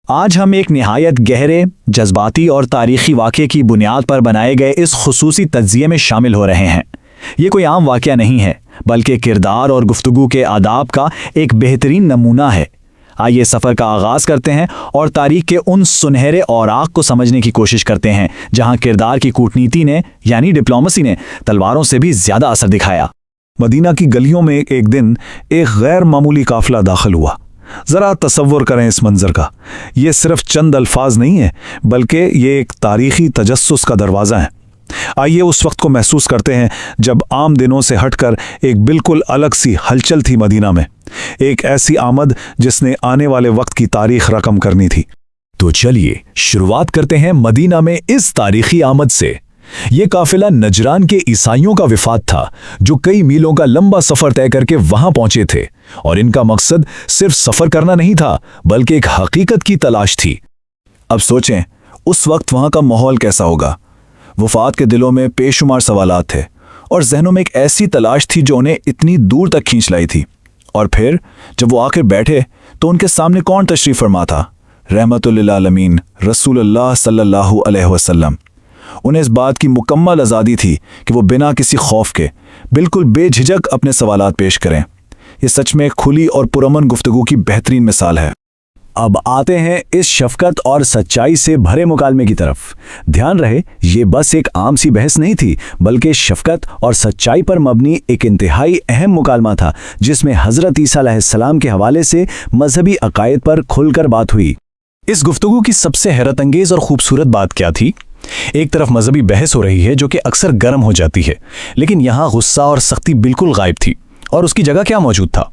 آج ہم ایک نہایت گہرے، جذباتی اور تاریخی واقعے کی بنیاد پر بنائے گئے اس خصوصی تجزیے میں شامل ہو رہے ہیں۔ یہ کوئی عام واقعہ نہیں ہے، بلکہ کردار اور گفتگو کے آداب کا ایک بہترین نمونہ ہے۔ آئیے سفر کا آغاز کرتے ہیں اور تاریخ کے ان سنہرے اوراق کو سمجھنے کی کوشش کرتے ہیں جہاں کردار کی کورٹنیتی نے یعنی ڈپلومسی نے تلواروں سے بھی زیادہ اثر دکھایا۔ مدینہ کی گلیوں میں ایک دن ایک غیر معمولی قافلہ داخل ہوا۔ ذرا تصور کریں اس منظر کا۔ یہ صرف چند الفاظ نہیں ہے، بلکہ یہ ایک تاریخی تجسس کا دروازہ ہے۔ آئیے اس وقت کو محسوس کرتے ہیں جب عام دنوں سے ہٹ کر ایک بالکل الگ سی ہلچل تھی مدینہ میں، ایک ایسی آمد جس نے آنے والے وقت کی تاریخ رقم کرنی تھی۔ تو چلیے شروعات کرتے ہیں مدینہ میں اس تاریخی آمد سے۔ یہ قافلہ نجران کے عیسائیوں کا وفد تھا جو کئی میلوں کا لمبا سفر طے کر کے وہاں پہنچے تھے، اور ان کا مقصد صرف سفر کرنا نہیں تھا بلکہ ایک حقیقت کی تلاش تھی۔ اب سوچیں اس وقت وہاں کا ماحول کیسا ہوگا۔ وفد کے دلوں میں بے شمار سوالات تھے اور ذہنوں میں ایک ایسی تلاش تھی جو انہیں اتنی دور تک کھینچ لائی تھی۔ اور پھر جب وہ آخر بیٹھے تو ان کے سامنے کون تشریف فرما تھا؟ رحمت للعالمین رسول اللہ صلی اللہ علیہ وسلم۔ انہیں اس بات کی مکمل آزادی تھی کہ وہ بنا کسی خوف کے بالکل بے جھجک اپنے سوالات پیش کریں۔ یہ سچ میں کھلی اور پرامن گفتگو کی بہترین مثال ہے۔ اب آتے ہیں اس شفقت اور سچائی سے بھرے مکالمے کی طرف۔ دھیان رہے، یہ بس ایک عام سی بحث نہیں تھی، بلکہ شفقت اور سچائی پر مبنی ایک انتہائی اہم مکالمہ تھا جس میں حضرت عیسیٰ علیہ السلام کے حوالے سے مذہبی عقائد پر کھل کر بات ہوئی۔ اس گفتگو کی سب سے حیرت انگیز اور خوبصورت بات کیا تھی؟ ایک طرف مذہبی بحث ہو رہی ہے جو کہ اکثر گرم ہو جاتی ہے، لیکن یہاں غصہ اور سختی بالکل غائب تھی، اور اس کی جگہ کیا موجود تھا؟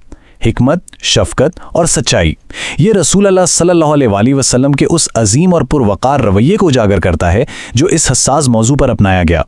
حکمت، شفقت اور سچائی۔ یہ رسول اللہ صلی اللہ علیہ وسلم کے اس عظیم اور پروقار رویے کو اجاگر کرتا ہے جو اس حساس موضوع پر اپنایا گیا۔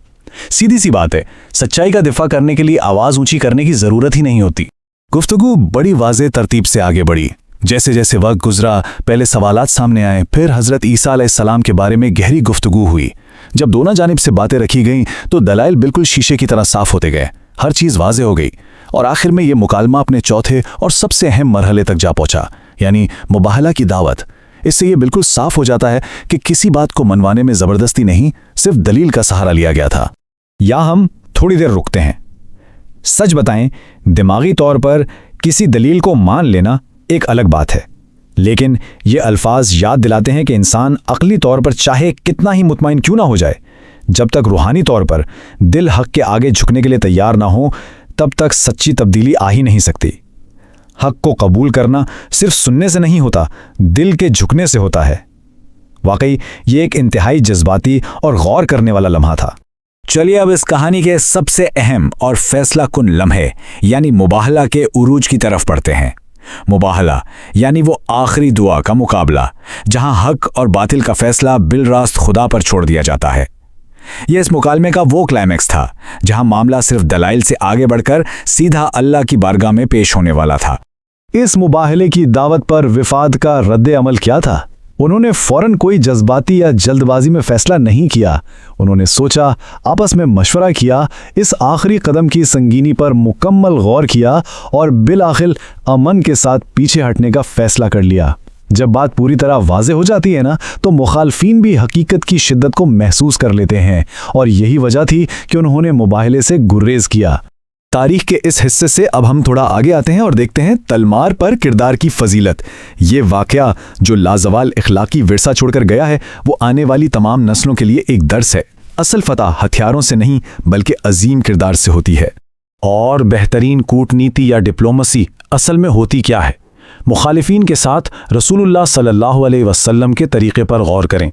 سیدھی سی بات ہے، سچائی کا دفاع کرنے کے لیے آواز اونچی کرنے کی ضرورت ہی نہیں ہوتی۔ گفتگو بڑی واضح ترتیب سے آگے بڑھی۔ جیسے جیسے وقت گزرا، پہلے سوالات سامنے آئے، پھر حضرت عیسیٰ علیہ السلام کے بارے میں گہری گفتگو ہوئی۔ جب دونوں جانب سے باتیں رکھی گئیں تو دلائل بالکل شیشے کی طرح صاف ہوتے گئے، ہر چیز واضح ہو گئی، اور آخر میں یہ مکالمہ اپنے چوتھے اور سب سے اہم مرحلے تک جا پہنچا، یعنی مباہلہ کی دعوت۔ اس سے یہ بالکل صاف ہو جاتا ہے کہ کسی بات کو منوانے میں زبردستی نہیں، صرف دلیل کا سہارا لیا گیا تھا۔ یا ہم تھوڑی دیر رکتے ہیں۔ سچ بتائیں، دماغی طور پر کسی دلیل کو مان لینا ایک الگ بات ہے، لیکن یہ الفاظ یاد دلاتے ہیں کہ انسان عقلی طور پر چاہے کتنا ہی مطمئن کیوں نہ ہو جائے، جب تک روحانی طور پر دل حق کے آگے جھکنے کے لیے تیار نہ ہو، تب تک سچی تبدیلی آ ہی نہیں سکتی۔ حق کو قبول کرنا صرف سننے سے نہیں ہوتا، دل کے جھکنے سے ہوتا ہے۔ واقعی یہ ایک انتہائی جذباتی اور غور کرنے والا لمحہ تھا۔ چلیے اب اس کہانی کے سب سے اہم اور فیصلہ کن لمحے یعنی مباہلہ کے عروج کی طرف پڑھتے ہیں۔ مباہلہ یعنی وہ آخری دعا کا مقابلہ جہاں حق اور باطل کا فیصلہ بالراست خدا پر چھوڑ دیا جاتا ہے۔ یہ اس مکالمے کا وہ کلائمیکس تھا جہاں معاملہ صرف دلائل سے آگے بڑھ کر سیدھا اللہ کی بارگاہ میں پیش ہونے والا تھا۔ اس مباہلے کی دعوت پر وفد کا رد عمل کیا تھا؟ انہوں نے فوراً کوئی جذباتی یا جلد بازی میں فیصلہ نہیں کیا۔ انہوں نے سوچا، آپس میں مشورہ کیا، اس آخری قدم کی سنگینی پر مکمل غور کیا اور بالآخر امن کے ساتھ پیچھے ہٹنے کا فیصلہ کر لیا۔ جب بات پوری طرح واضح ہو جاتی ہے نا، تو مخالفین بھی حقیقت کی شدت کو محسوس کر لیتے ہیں، اور یہی وجہ تھی کہ انہوں نے مباہلے سے گریز کیا۔ تاریخ کے اس حصے سے اب ہم تھوڑا آگے آتے ہیں اور دیکھتے ہیں تلوار پر کردار کی فضیلت۔ یہ واقعہ جو لازوال اخلاقی ورثہ چھوڑ کر گیا ہے، وہ آنے والی تمام نسلوں کے لیے ایک درس ہے۔ اصل فتح ہتھیاروں سے نہیں بلکہ عظیم کردار سے ہوتی ہے۔ اور بہترین کورٹنیتی یا ڈپلومسی اصل میں ہوتی کیا ہے؟ مخالفین کے ساتھ رسول اللہ صلی اللہ علیہ وسلم کے طریقے پر غور کریں۔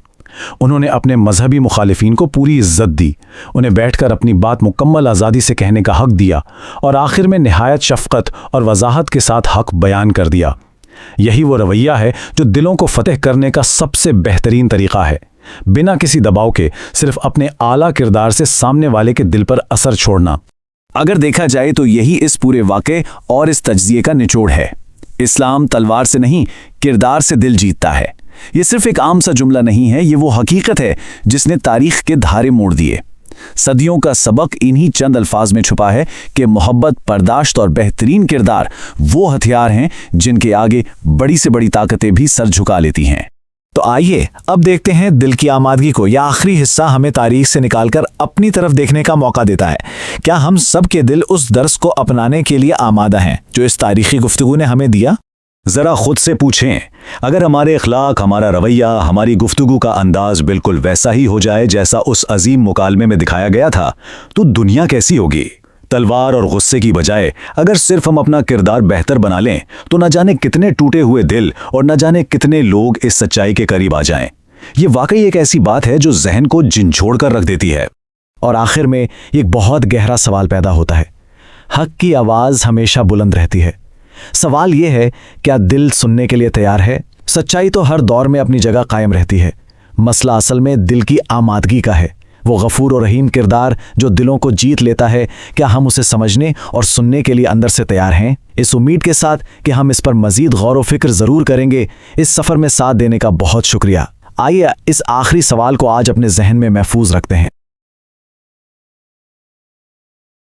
انہوں نے اپنے مذہبی مخالفین کو پوری عزت دی، انہیں بیٹھ کر اپنی بات مکمل آزادی سے کہنے کا حق دیا، اور آخر میں نہایت شفقت اور وضاحت کے ساتھ حق بیان کر دیا۔ یہی وہ رویہ ہے جو دلوں کو فتح کرنے کا سب سے بہترین طریقہ ہے، بنا کسی دباؤ کے صرف اپنے اعلیٰ کردار سے سامنے والے کے دل پر اثر چھوڑنا۔ اگر دیکھا جائے تو یہی اس پورے واقعے اور اس تجزیے کا نچوڑ ہے۔ اسلام تلوار سے نہیں، کردار سے دل جیتتا ہے۔ یہ صرف ایک عام سا جملہ نہیں ہے، یہ وہ حقیقت ہے جس نے تاریخ کے دھارے موڑ دیے۔ صدیوں کا سبق انہی چند الفاظ میں چھپا ہے کہ محبت، برداشت اور بہترین کردار وہ ہتھیار ہیں جن کے آگے بڑی سے بڑی طاقتیں بھی سر جھکا لیتی ہیں۔ تو آئیے اب دیکھتے ہیں دل کی آمادگی کو. یہ آخری حصہ ہمیں تاریخ سے نکال کر اپنی طرف دیکھنے کا موقع دیتا ہے. کیا ہم سب کے دل اس درس کو اپنانے کے لیے آمادہ ہیں جو اس تاریخی گفتگو نے ہمیں دیا؟ ذرا خود سے پوچھیں، اگر ہمارے اخلاق، ہمارا رویہ، ہماری گفتگو کا انداز بالکل ویسا ہی ہو جائے جیسا اس عظیم مکالمے میں دکھایا گیا تھا تو دنیا کیسی ہوگی؟ تلوار اور غصے کی بجائے اگر صرف ہم اپنا کردار بہتر بنا لیں تو نہ جانے کتنے ٹوٹے ہوئے دل اور نہ جانے کتنے لوگ اس سچائی کے قریب آ جائیں. یہ واقعی ایک ایسی بات ہے جو ذہن کو جھنجھوڑ کر رکھ دیتی ہے. اور آخر میں ایک بہت گہرا سوال پیدا ہوتا ہے. حق کی آواز ہمیشہ بلند رہتی ہے. سوال یہ ہے، کیا دل سننے کے لیے تیار ہے؟ سچائی تو ہر دور میں اپنی جگہ قائم رہتی ہے. مسئلہ اصل میں دل کی آمادگی کا ہے. وہ غفور و رحیم کردار جو دلوں کو جیت لیتا ہے، کیا ہم اسے سمجھنے اور سننے کے لیے اندر سے تیار ہیں؟ اس امید کے ساتھ کہ ہم اس پر مزید غور و فکر ضرور کریں گے، اس سفر میں ساتھ دینے کا بہت شکریہ. آئیے اس آخری سوال کو آج اپنے ذہن میں محفوظ رکھتے ہیں.